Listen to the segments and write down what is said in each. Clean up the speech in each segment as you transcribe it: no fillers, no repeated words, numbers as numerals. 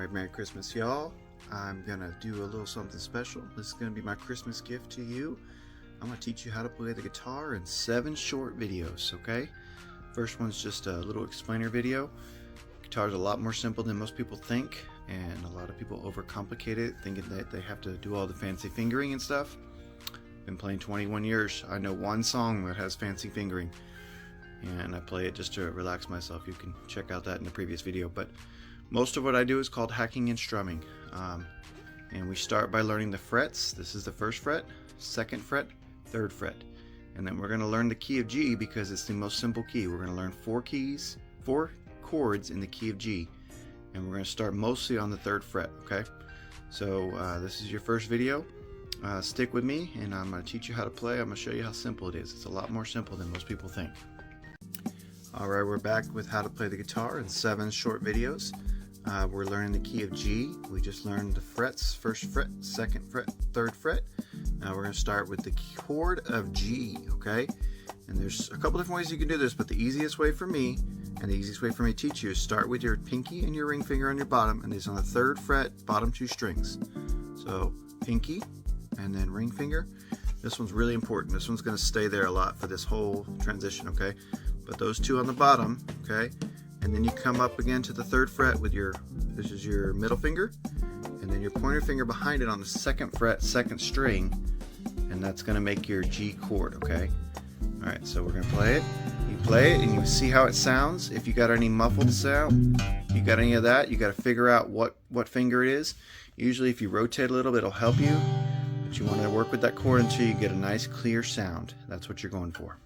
Alright, Merry Christmas, y'all. I'm gonna do a little something special. This is gonna be my Christmas gift to you. I'm gonna teach you how to play the guitar in 7 short videos, okay? First one's just a little explainer video. Guitar's a lot more simple than most people think, and a lot of people overcomplicate it, thinking that they have to do all the fancy fingering and stuff. Been playing 21 years. I know one song that has fancy fingering, and I play it just to relax myself. You can check out that in the previous video, but most of what I do is called hacking and strumming. And we start by learning the frets. This is the first fret, second fret, third fret. And then we're going to learn the key of G because it's the most simple key. We're going to learn 4 chords in the key of G. And we're going to start mostly on the third fret, okay? So this is your first video. Stick with me and I'm going to teach you how to play. I'm going to show you how simple it is. It's a lot more simple than most people think. Alright, we're back with how to play the guitar in 7 short videos. We're learning the key of G. We just learned the frets, first fret, second fret, third fret. Now we're going to start with the chord of G, okay? And there's a couple different ways you can do this, but the easiest way for me, and the easiest way for me to teach you, is start with your pinky and your ring finger on your bottom, and these on the third fret, bottom 2 strings. So pinky, and then ring finger. This one's really important. This one's going to stay there a lot for this whole transition, okay? But those 2 on the bottom, okay? And then you come up again to the third fret with this is your middle finger, and then your pointer finger behind it on the second fret, second string, and that's going to make your G chord, okay? Alright, so we're going to play it. You play it and you see how it sounds. If you got any muffled sound, you got any of that, you got to figure out what finger it is. Usually if you rotate a little bit, it'll help you, but you want to work with that chord until you get a nice clear sound. That's what you're going for.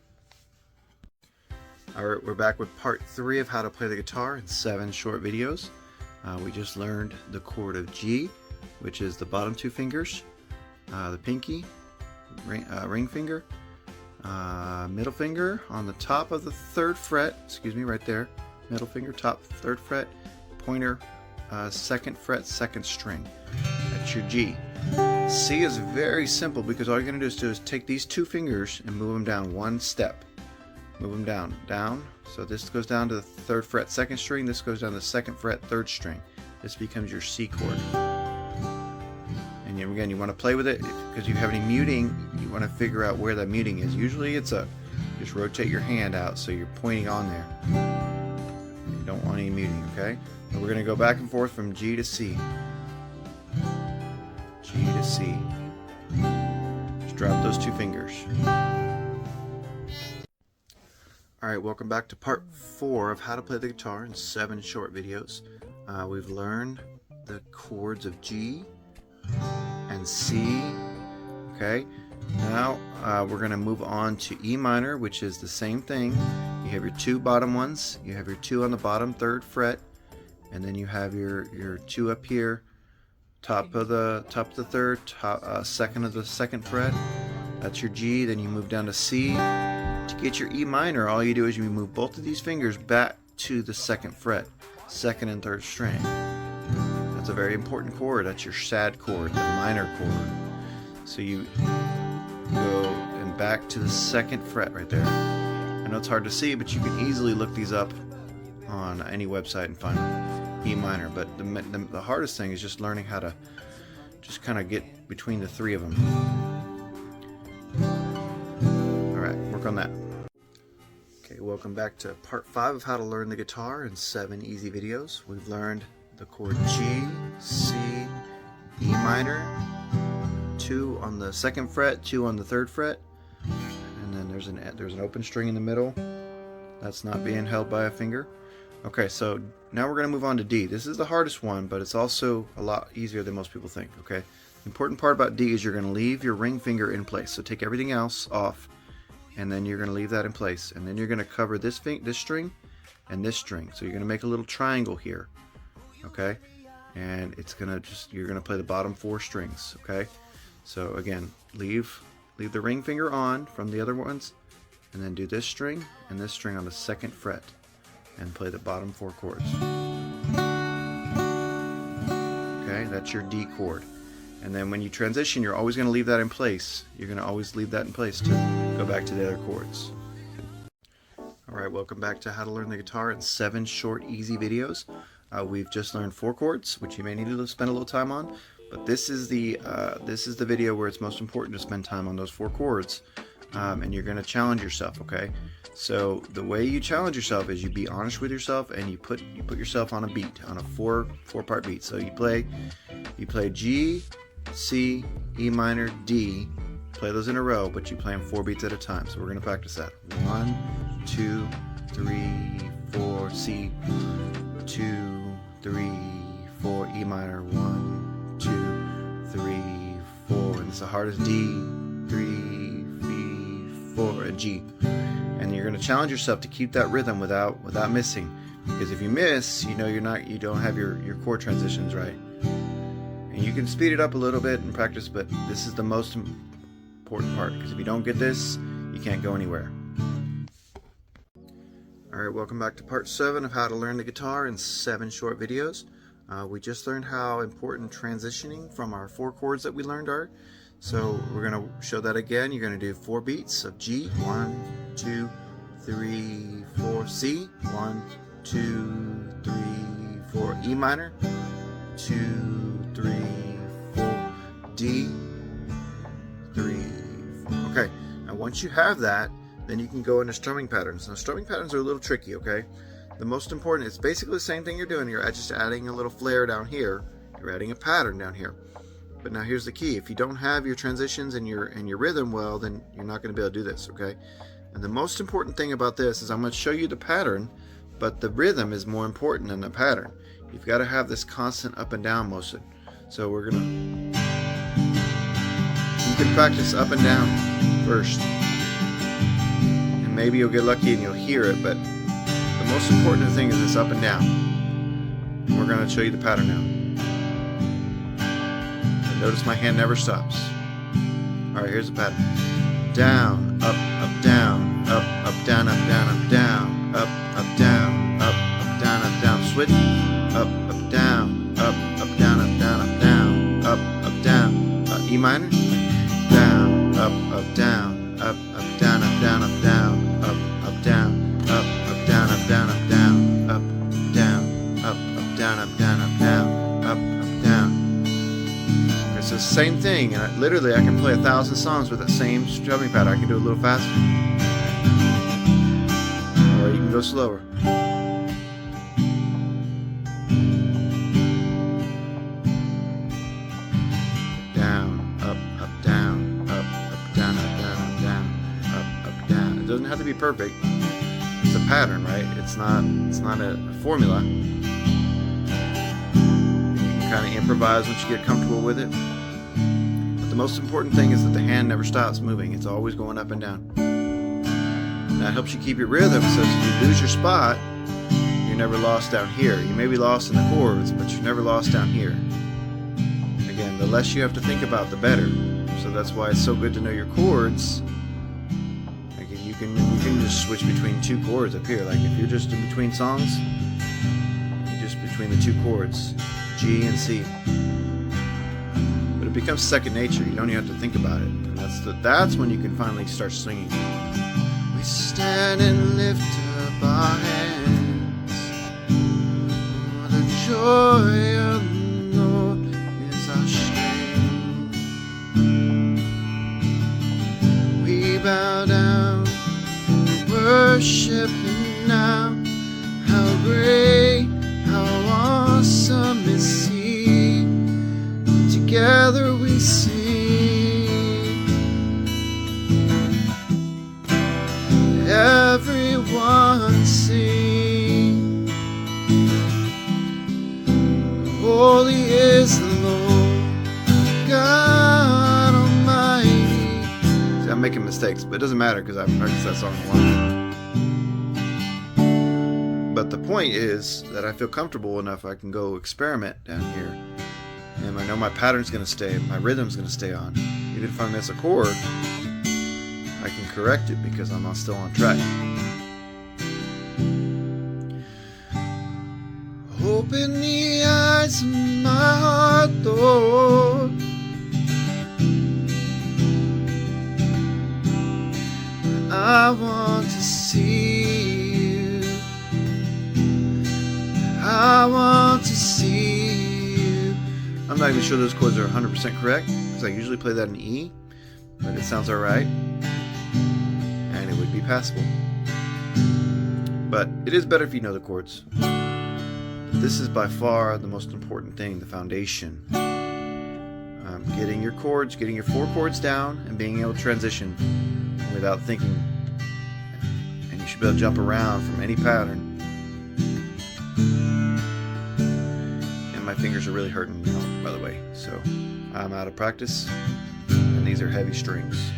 Alright, we're back with part 3 of how to play the guitar in 7 short videos. We just learned the chord of G, which is the bottom 2 fingers, the pinky, ring finger, middle finger on the top of the third fret, right there, middle finger, top third fret, pointer, second fret, second string. That's your G. C is very simple because all you're going to do is take these 2 fingers and move them down 1 step. Move them down. So this goes down to the third fret, second string. This goes down to the second fret, third string. This becomes your C chord. And again, you want to play with it because you have any muting. You want to figure out where that muting is. Usually it's just rotate your hand out so you're pointing on there. You don't want any muting, okay? And we're going to go back and forth from G to C. G to C. Just drop those 2 fingers. Alright, welcome back to part 4 of how to play the guitar in 7 short videos. We've learned the chords of G and C. Okay, now we're going to move on to E minor, which is the same thing. You have your 2 bottom ones, you have your 2 on the bottom third fret, and then you have your 2 up here, top of the third, second of the second fret. That's your G. Then you move down to C. To get your E minor, all you do is you move both of these fingers back to the second fret, second and third string. That's a very important chord. That's your sad chord, the minor chord. So you go and back to the second fret right there. I know it's hard to see, but you can easily look these up on any website and find E minor. But the hardest thing is just learning how to just kind of get between the 3 of them. Alright, work on that. Okay, welcome back to part 5 of how to learn the guitar in 7 easy videos. We've learned the chord G, C, E minor, 2 on the second fret, 2 on the third fret, and then there's an open string in the middle. That's not being held by a finger. Okay, so now we're going to move on to D. This is the hardest one, but it's also a lot easier than most people think, okay? The important part about D is you're going to leave your ring finger in place. So take everything else off, and then you're going to leave that in place. And then you're going to cover this string and this string. So you're going to make a little triangle here, okay? And it's going to you're going to play the bottom 4 strings, okay? So again, leave the ring finger on from the other ones, and then do this string and this string on the second fret, and play the bottom 4 chords. Okay, that's your D chord. And then when you transition, you're always going to leave that in place. You're going to always leave that in place to go back to the other chords. Alright, welcome back to how to learn the guitar in 7 short, easy videos. We've just learned 4 chords, which you may need to spend a little time on, but this is the video where it's most important to spend time on those 4 chords, and you're going to challenge yourself. Okay, so the way you challenge yourself is you be honest with yourself, and you put yourself on a beat, on a 4-part beat. So you play G, C, E minor, D. Play those in a row, but you play them 4 beats at a time. So we're going to practice that. 1, 2, 3, 4, C, 2, 3, 4, E minor, 1, 2, 3, 4, and it's the hardest D, 3, 4, and G. And you're going to challenge yourself to keep that rhythm without missing, because if you miss, you don't have your chord transitions right. And you can speed it up a little bit and practice, but this is the most important part, because if you don't get this, you can't go anywhere. Alright, welcome back to part 7 of how to learn the guitar in 7 short videos. We just learned how important transitioning from our 4 chords that we learned are. So we're going to show that again. You're going to do 4 beats of G. 1, 2, 3, 4, C. 1, 2, 3, 4, E minor. 2, 3, 4, D. 3, 4. Okay, now once you have that, then you can go into strumming patterns. Now strumming patterns are a little tricky, okay? The most important, it's basically the same thing you're doing. You're just adding a little flair down here. You're adding a pattern down here. But now here's the key. If you don't have your transitions and your rhythm well, then you're not going to be able to do this, okay? And the most important thing about this is I'm going to show you the pattern, but the rhythm is more important than the pattern. You've got to have this constant up and down motion. So we're going to... You can practice up and down first. Maybe you'll get lucky and you'll hear it, but the most important thing is this up and down. We're going to show you the pattern now. And notice my hand never stops. Alright, here's the pattern. Down, up, down, up, down, down, down, up, down, down. Switch. Up, down, down, down, up, down. E minor. Down, up, down, up, down, down, down, up, down, up, down, down, down, up, down, up, down, down, down, up, down. It's the same thing, and literally I can play 1,000 songs with that same strumming pattern. I can do it a little faster, or you can go slower. It doesn't have to be perfect. It's a pattern, right? It's not a formula. You can kind of improvise once you get comfortable with it. But the most important thing is that the hand never stops moving. It's always going up and down. That helps you keep your rhythm, so if you lose your spot, you're never lost down here. You may be lost in the chords, but you're never lost down here. Again, the less you have to think about, the better. So that's why it's so good to know your chords. You can just switch between 2 chords up here. Like if you're just in between songs, you just between the 2 chords, G and C. But it becomes second nature. You don't even have to think about it. And that's when you can finally start singing. We stand and lift up our hands. Oh, the joy of the Lord is our strength. We bow down. Worship Him now. How great, how awesome is He. Together we sing. Everyone sing. Holy is the Lord God Almighty. See, I'm making mistakes, but it doesn't matter because I've practiced that song a lot. But the point is that I feel comfortable enough I can go experiment down here. And I know my pattern's going to stay, my rhythm's going to stay on. Even if I miss a chord, I can correct it because I'm still on track. Open the eyes of my heart, Lord. I want to see you. I want I'm not even sure those chords are 100% correct, because I usually play that in E, but it sounds alright, and it would be passable. But it is better if you know the chords. But this is by far the most important thing, the foundation. Getting your chords, getting your 4 chords down, and being able to transition without thinking. And you should be able to jump around from any pattern. And my fingers are really hurting now, by the way, so I'm out of practice, and these are heavy strings.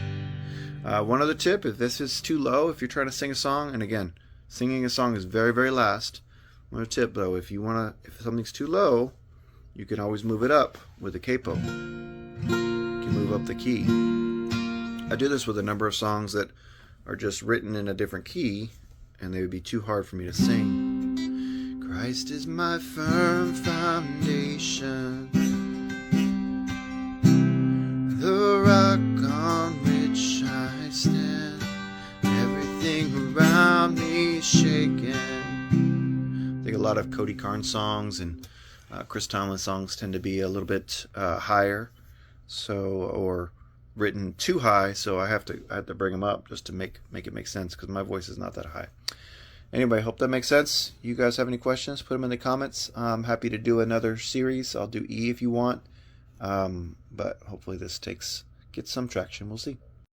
One other tip, if this is too low, if you're trying to sing a song, and again, singing a song is very, very last. One other tip though, if something's too low, you can always move it up with a capo. You can move up the key. I do this with a number of songs that are just written in a different key, and they would be too hard for me to sing. Christ is my firm foundation, the rock on which I stand. Everything around me is shaking. I think a lot of Cody Carnes songs and Chris Tomlin songs tend to be a little bit higher, or written too high, so I have to bring them up just to make it make sense, because my voice is not that high. Anyway, hope that makes sense. You guys have any questions, put them in the comments. I'm happy to do another series. I'll do E if you want, but hopefully this gets some traction. We'll see.